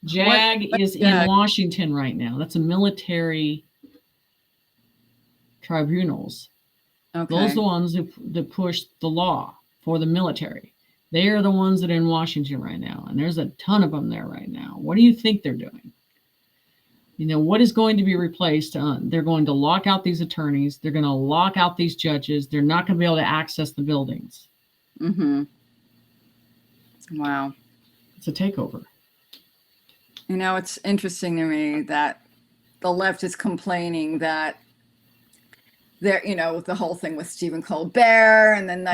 JAG is in Washington right now. That's a military tribunals. Okay. Those are the ones that push the law for the military. They are the ones that are in Washington right now. And there's a ton of them there right now. What do you think they're doing? You know, what is going to be replaced? They're going to lock out these attorneys. They're going to lock out these judges. They're not going to be able to access the buildings. Wow. It's a takeover. You know, it's interesting to me that the left is complaining that there, you know, the whole thing with Stephen Colbert and then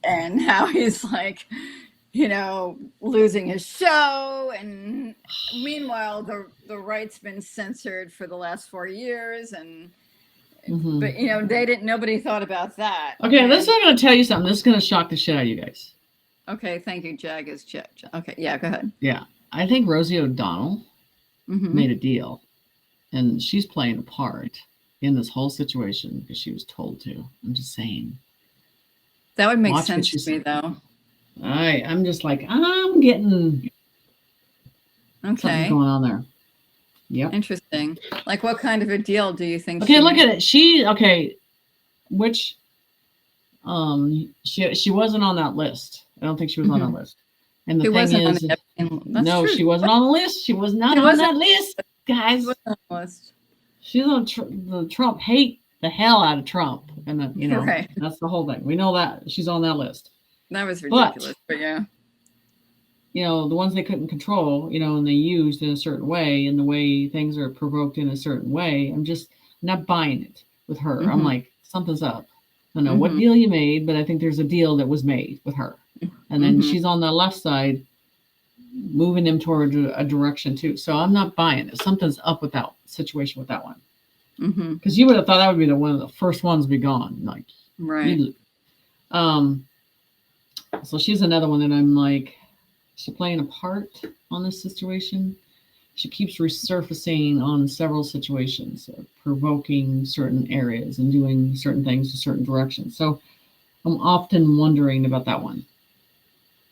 and how he's like, you know, losing his show. And meanwhile, the right's been censored for the last 4 years. And, but, you know, nobody thought about that. Okay, I'm going to tell you something. This is going to shock the shit out of you guys. Okay, thank you. Jag is Jag. Okay, yeah, go ahead. Yeah, I think Rosie O'Donnell made a deal. And she's playing a part in this whole situation because she was told to. I'm just saying. That would make sense to me, though. I'm just like, I'm getting something going on there. Yep. Interesting. Like, what kind of a deal do you think? Okay, look at it. Which she wasn't on that list. I don't think she was on that list. And the thing is, no, she wasn't on the list. She was not on that list, guys. She's on the Trump hate the hell out of Trump, and you know that's the whole thing. We know that she's on that list. That was ridiculous, but yeah. You know, the ones they couldn't control, you know, and they used in a certain way, and the way things are provoked in a certain way. I'm not buying it with her. I'm like, something's up. I don't know what deal you made, but I think there's a deal that was made with her. And then she's on the left side, moving him toward a direction too. So I'm not buying it. Something's up with that situation with that one. Because you would have thought that would be one of the first ones to be gone. Like, right. So she's another one that I'm like, is she playing a part on this situation? she keeps resurfacing on several situations, provoking certain areas and doing certain things in certain directions. So I'm often wondering about that one.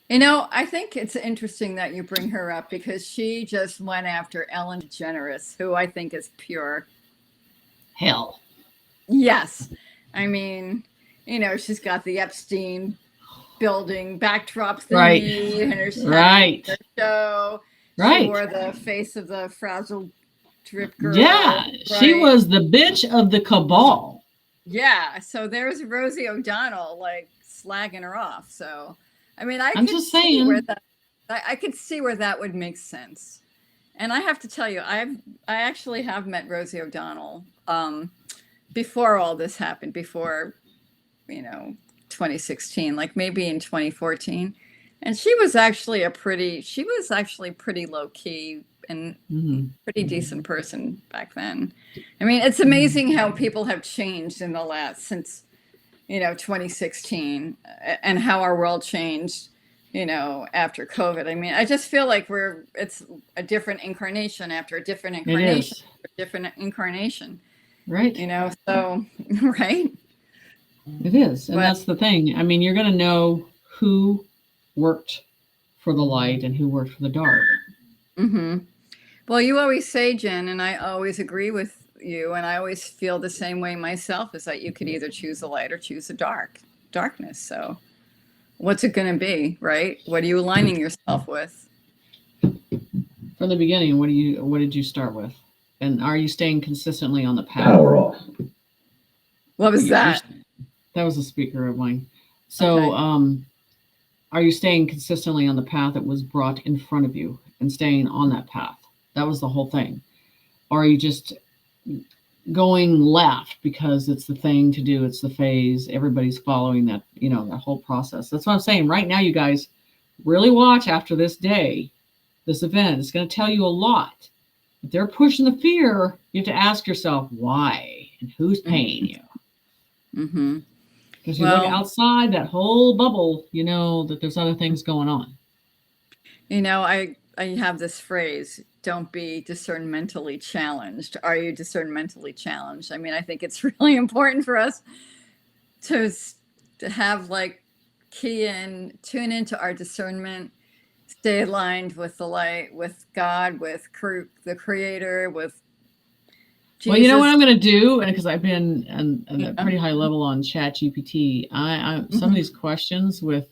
You know, I think it's interesting that you bring her up because she just went after Ellen DeGeneres, who I think is pure hell. Yes. I mean, you know, she's got the Epstein building backdrop thingy and her show. Right. She wore the face of the frazzled drip girl. Yeah, she was the bitch of the cabal. Yeah, so there's Rosie O'Donnell like slagging her off. So, I mean, I could see where that would make sense. And I have to tell you, I actually have met Rosie O'Donnell before all this happened, before, you know, 2016, like maybe in 2014. And she was actually pretty low key and pretty decent person back then. I mean, it's amazing how people have changed in the last, since, you know, 2016, and how our world changed, you know, after COVID. I mean, I just feel like it's a different incarnation after a different incarnation, Right. You know, so, right. It is. And that's the thing. I mean, you're going to know who worked for the light and who worked for the dark. Mm-hmm. Well, you always say, Jen, and I always agree with you, and I always feel the same way myself, is that you could either choose the light or choose the darkness. So what's it going to be, right? What are you aligning yourself with? From the beginning, what did you start with? And are you staying consistently on the path? Power off. What was that? That was a speaker of mine. So, okay. Are you staying consistently on the path that was brought in front of you and staying on that path? That was the whole thing. Or are you just going left because it's the thing to do? It's the phase. Everybody's following that, you know, that whole process. That's what I'm saying. Right now, you guys really watch after this day, this event. It's going to tell you a lot. If they're pushing the fear, you have to ask yourself why and who's paying you. Mm-hmm. Because you look outside that whole bubble, you know that there's other things going on. You know, I have this phrase, don't be discernmentally challenged. Are you discernmentally challenged? I mean, I think it's really important for us to have like tune into our discernment, stay aligned with the light, with God, with the Creator, with Jesus. Well, you know what I'm going to do, and because I've been at a pretty high level on ChatGPT, some of these questions with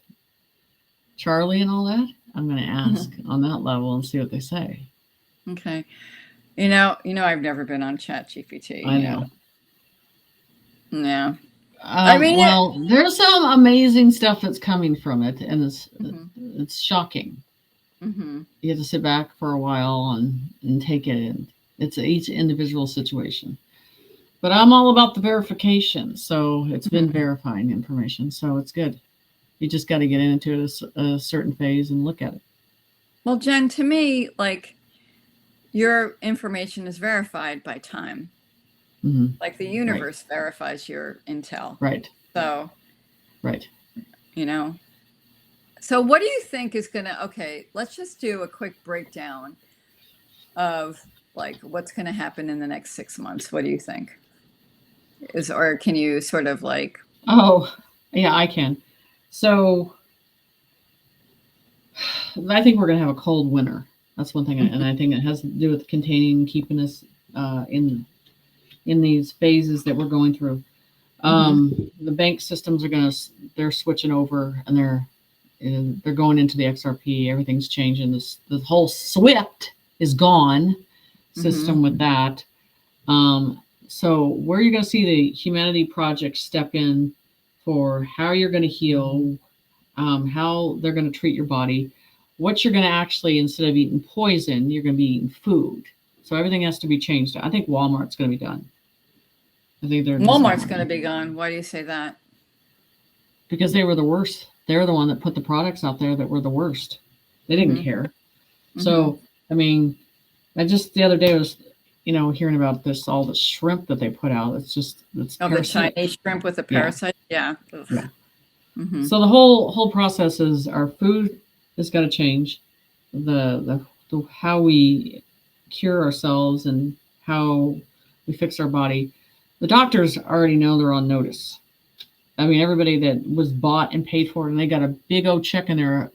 Charlie and all that, I'm going to ask on that level and see what they say. Okay. You know, I've never been on ChatGPT. I know. Yeah. I mean, well, there's some amazing stuff that's coming from it, and it's shocking. Mm-hmm. You have to sit back for a while and take it in. It's each individual situation. But I'm all about the verification. So it's been verifying information. So it's good. You just got to get into a certain phase and look at it. Well, Jen, to me, like, your information is verified by time. Mm-hmm. Like the universe verifies your intel. Right. So. Right. You know. So what do you think is going to, okay, let's just do a quick breakdown of like what's going to happen in the next 6 months. What do you think? Or can you sort of like? Oh, yeah, I can. So I think we're going to have a cold winter. That's one thing. And I think it has to do with keeping us in these phases that we're going through. The bank systems they're switching over, and they're going into the XRP. Everything's changing. The whole SWIFT is gone system with that. So where you're going to see the Humanity Project step in for how you're going to heal, how they're going to treat your body, what you're going to actually, instead of eating poison, you're going to be eating food. So everything has to be changed. I think Walmart's going to be done. I think Walmart's going to be gone. Why do you say that? Because they were the worst. They're the one that put the products out there that were the worst. They didn't care. So, I mean, I just the other day was, hearing about all the shrimp that they put out. It's the Chinese shrimp with the parasite. Yeah. Yeah. So the whole process is our food has got to change. The how we cure ourselves and how we fix our body, the doctors already know they're on notice. I mean, everybody that was bought and paid for it, and they got a big old check in their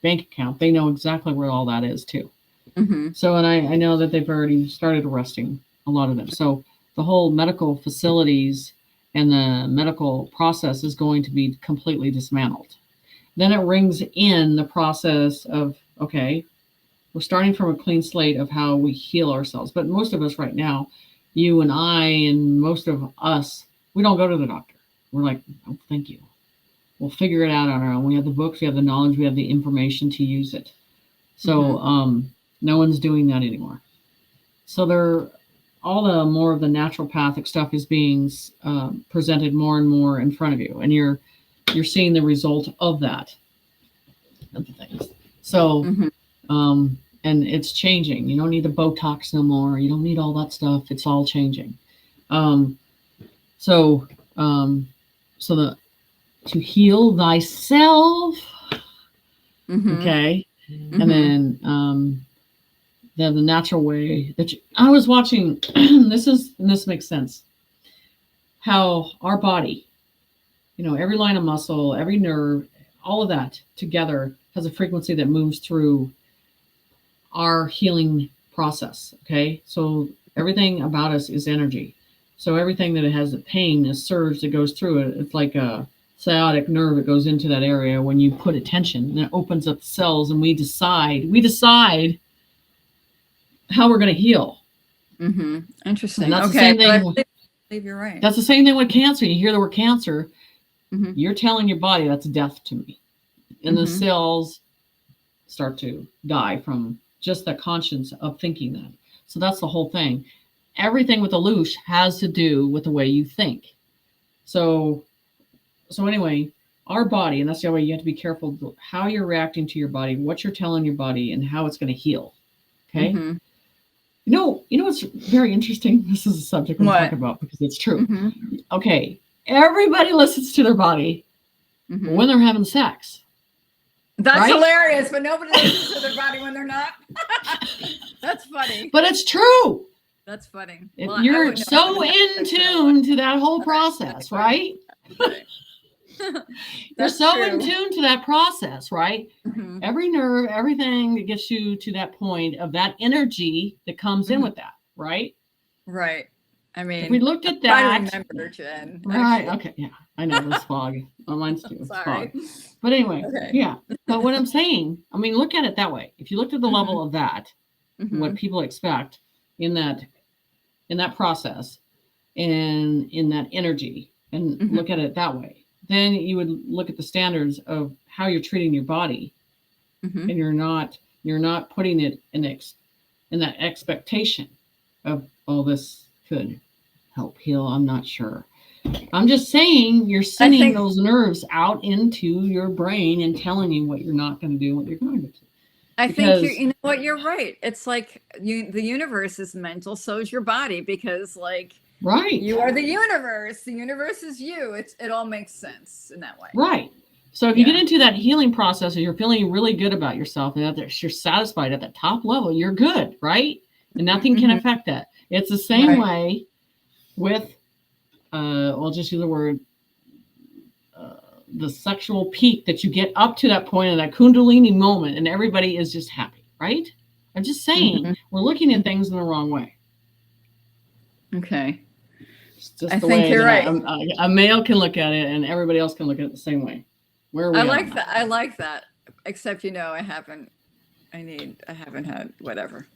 bank account, they know exactly where all that is too. Mm-hmm. So, and I know that they've already started arresting a lot of them. So the whole medical facilities and the medical process is going to be completely dismantled. Then it rings in the process of, okay, we're starting from a clean slate of how we heal ourselves. But most of us right now, you and I and most of us, we don't go to the doctor. We're like, oh, thank you. We'll figure it out on our own. We have the books, we have the knowledge, we have the information to use it. So no one's doing that anymore. So all the more of the naturopathic stuff is being presented more and more in front of you, and you're seeing the result of that. Of the things. So, and it's changing. You don't need the Botox no more. You don't need all that stuff. It's all changing. So to heal thyself. Okay. And then the natural way that I was watching, this makes sense. How our body, every line of muscle, every nerve, all of that together has a frequency that moves through our healing process. Okay. So everything about us is energy. So everything that it has a pain, a surge that goes through it, it's like a sciatic nerve that goes into that area when you put attention, and it opens up the cells, and we decide how we're going to heal. Interesting. And that's the same thing. I believe you're right. That's the same thing with cancer. You hear the word cancer, you're telling your body that's death to me. And the cells start to die from just the conscience of thinking that. So that's the whole thing. Everything with the loosh has to do with the way you think. So anyway, our body, and that's the way you have to be careful how you're reacting to your body, what you're telling your body, and how it's going to heal. Okay. You know what's very interesting? This is a subject we're talking about because it's true. Okay. Everybody listens to their body when they're having sex. That's hilarious, but nobody listens to their body when they're not. That's funny. But it's true. That's funny. Well, you're so in tune to that whole process, right? You're so in tune to that process, right? Every nerve, everything that gets you to that point of that energy that comes in with that, right? Right. I mean, if we looked at that. I remember, Jen. Right. Okay. Yeah. I know this fog. Oh, mine's too. It's fog. But anyway, yeah. But what I'm saying, I mean, look at it that way. If you looked at the level of that, what people expect in that process and in that energy, and look at it that way, then you would look at the standards of how you're treating your body, and you're not putting it in that expectation of, oh, this could help heal. I'm not sure. I'm just saying you're sending those nerves out into your brain and telling you what you're not going to do, what you're going to do. I think you know what, you're right. It's like the universe is mental, so is your body, because you are the universe. The universe is you. It all makes sense in that way. Right. So if you get into that healing process and you're feeling really good about yourself and that you're satisfied at the top level, you're good, right? And nothing can affect that. It's the same way with, I'll just use the word, the sexual peak that you get up to that point of that Kundalini moment, and everybody is just happy, right? I'm just saying we're looking at things in the wrong way. Okay. I think you're right. A male can look at it, and everybody else can look at it the same way. Where are we? I like that. Except, I haven't had whatever.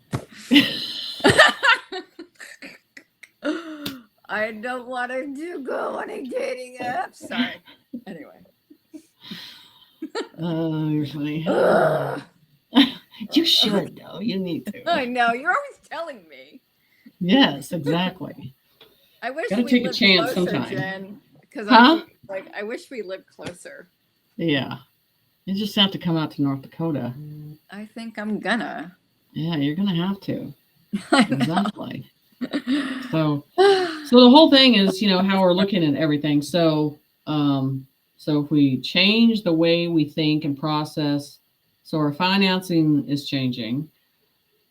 I don't want to go on a dating app. Sorry. Anyway. Oh, you're funny. You should, though. You need to. I know. You're always telling me. Yes, exactly. I wish we take a chance closer, sometime. Jen, because I wish we lived closer. Yeah. You just have to come out to North Dakota. I think I'm gonna. Yeah, you're gonna have to. Exactly. So the whole thing is, how we're looking at everything. So if we change the way we think and process, so our financing is changing,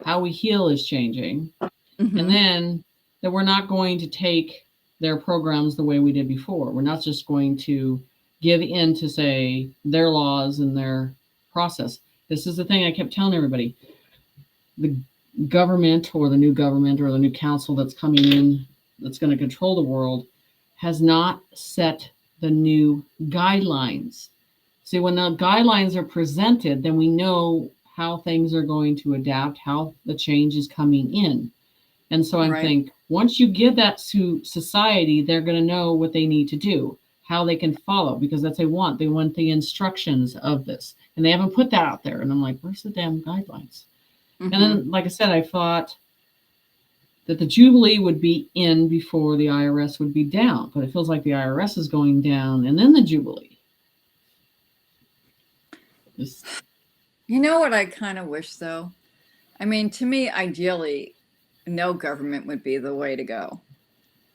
how we heal is changing. Mhm. And then that we're not going to take their programs the way we did before. We're not just going to give in to, say, their laws and their process. This is the thing I kept telling everybody. The government or the new council that's coming in, that's going to control the world, has not set the new guidelines. See, when the guidelines are presented, then we know how things are going to adapt, how the change is coming in. And so I think once you give that to society, they're going to know what they need to do, how they can follow, because that's what they want the instructions of this. And they haven't put that out there. And I'm like, where's the damn guidelines? Mhm. And then, like I said, I thought that the Jubilee would be in before the IRS would be down. But it feels like the IRS is going down and then the Jubilee. You know what I kind of wish, though? I mean, to me, ideally, no government would be the way to go.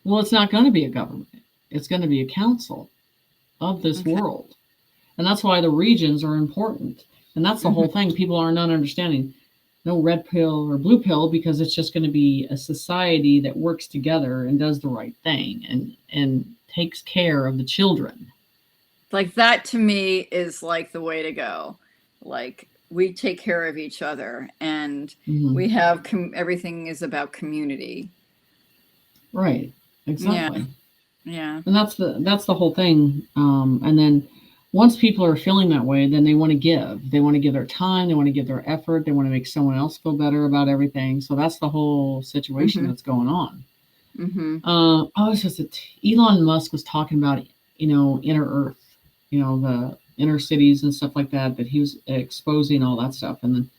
Well, it's not going to be a government. It's going to be a council of this world. And that's why the regions are important. And that's the whole thing. People are not understanding. No red pill or blue pill, because it's just going to be a society that works together and does the right thing and takes care of the children. Like, that to me is like the way to go. Like, we take care of each other, and we have everything is about community. Right. Exactly. Yeah. And that's the whole thing. And then once people are feeling that way, then they want to give. They want to give their time. They want to give their effort. They want to make someone else feel better about everything. So that's the whole situation that's going on. It's just that Elon Musk was talking about, inner Earth, the inner cities and stuff like that, that he was exposing all that stuff. And then,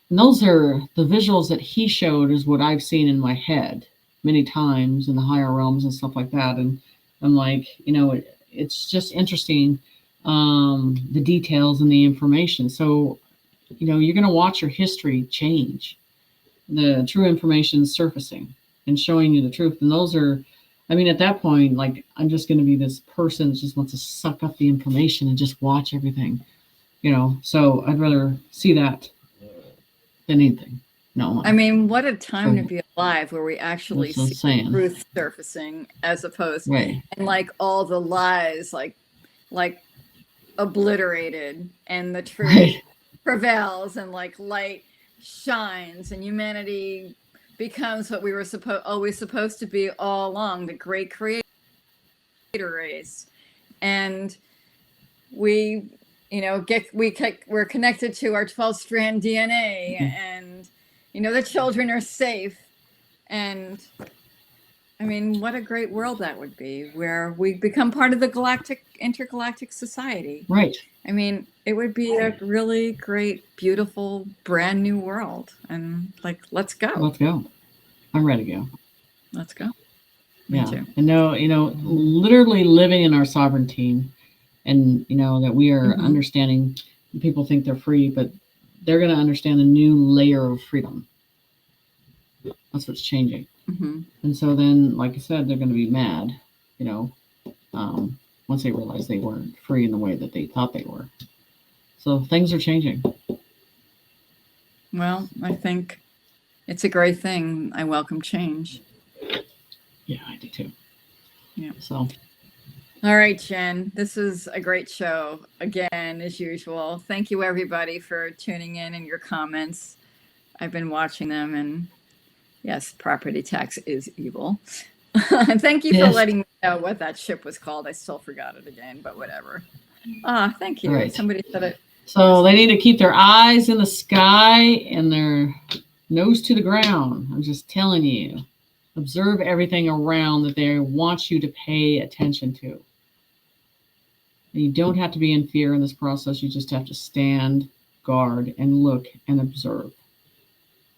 those are the visuals that he showed is what I've seen in my head many times in the higher realms and stuff like that. And I'm like, it's just interesting, the details and the information. So, you're going to watch your history change. The true information is surfacing and showing you the truth. And those are, at that point, like, I'm just going to be this person that just wants to suck up the information and just watch everything, So I'd rather see that than anything. No. What a time to be alive, where we actually see truth surfacing, as opposed and like all the lies, like obliterated, and the truth prevails, and like light shines, and humanity becomes what we were always supposed to be all along, the great creator race. And we, we're connected to our 12-strand DNA, and the children are safe. And what a great world that would be, where we become part of the intergalactic society. Right. It would be a really great, beautiful, brand new world. And like, let's go. Let's go. I'm ready to go. Let's go. Me too. And literally living in our sovereignty, and that we are understanding. People think they're free, but they're going to understand a new layer of freedom. That's what's changing. And so then, like I said, they're going to be mad, once they realize they weren't free in the way that they thought they were. So things are changing. Well, I think it's a great thing. I welcome change. Yeah, I do too. Yeah. So. All right, Jen, this is a great show again, as usual. Thank you, everybody, for tuning in and your comments. I've been watching them, and yes, property tax is evil. And thank you for letting me know what that ship was called. I still forgot it again, but whatever. Thank you. Right. Somebody said it. So they need to keep their eyes in the sky and their nose to the ground. I'm just telling you. Observe everything around that they want you to pay attention to. And you don't have to be in fear in this process. You just have to stand guard and look and observe.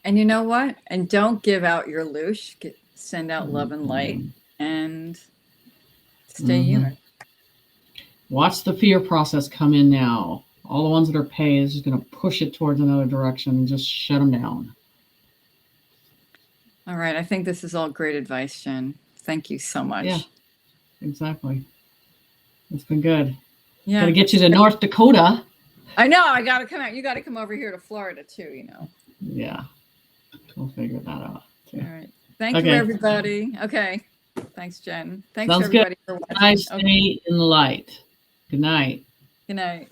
And you know what? And don't give out your loosh. Send out love and light, and stay human. Watch the fear process come in now. All the ones that are paid is just going to push it towards another direction and just shut them down. All right. I think this is all great advice, Jen. Thank you so much. Yeah, exactly. It's been good. Yeah. Got to get you to North Dakota. I know. I got to come out. You got to come over here to Florida too, Yeah, we'll figure that out too. All right. Thank you, everybody. Okay. Thanks, Jen. Thanks, Sounds everybody, good. for watching. Nice. Stay in the light. Good night. Good night.